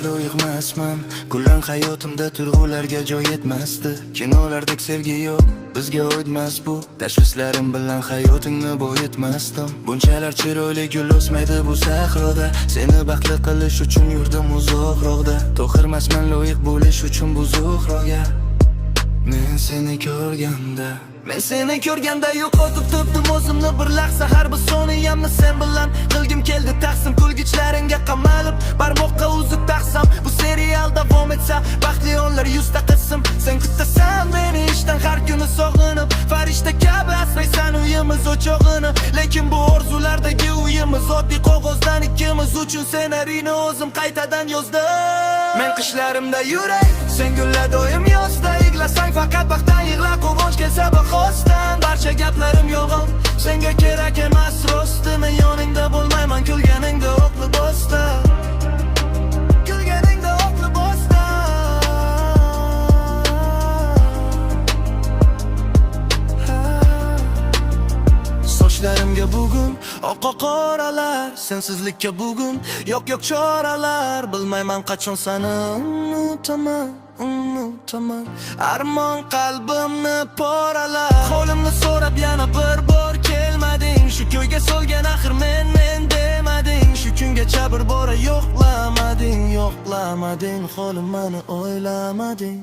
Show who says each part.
Speaker 1: loyiqmasman. Kullan hayotimda tuyg'ularga joy yetmasdi. Kinolardek sevgi yo'q, bizga o'tmas bu. Tashvishlarim bilan hayotingni boyitmasdim. Bunchalar chiroyli gul o'smaydi bu sahroda. Seni baxtli qilish uchun yurdim uzoqroqda. To'xirmasman loyiq bo'lish uchun buzuqroqga. Men seni ko'rganda yo'qotib turibdim o'zimni bir lahza. Har bir soniyamni sen bilan qilgim keldi taqsim. Kulgichlaringga qamalib barmoqqa uzib taqsam, bu serial davom etsa baxtli onlar 100 ta qism. Sen kutasan meni ishdan har kuni sog'inib, farishta kabi asraysan uyimiz o'chog'ini. Lekin bu orzulardagi uyimiz oddiy qog'ozdan ikkimiz uchun ssenariyni o'zim qaytadan yozdim. Men qishlarimda yuray, sen gullar doim yozda. Yig'lasang faqat baxtdan yig'la, quvonch kelsa bahosdan. Barcha gaplarim yolg'on, senga kerak emas rosti. Men yoningda bo'lmayman, kulganingda o'qli bosta. Kulganingda o'qli bosta. Sochlarimga bugun oq qoralar, sensizlikka bugun yo'q choralar. Bilmayman qachon seni unutaman. Armon qalbimni poralar. Qo'limni so'rab yana bir bor kelmading. Shu ko'yga solgan axir men demading. Shu kungacha bir bora yo'qlamading. Qo'lim meni o'ylamading.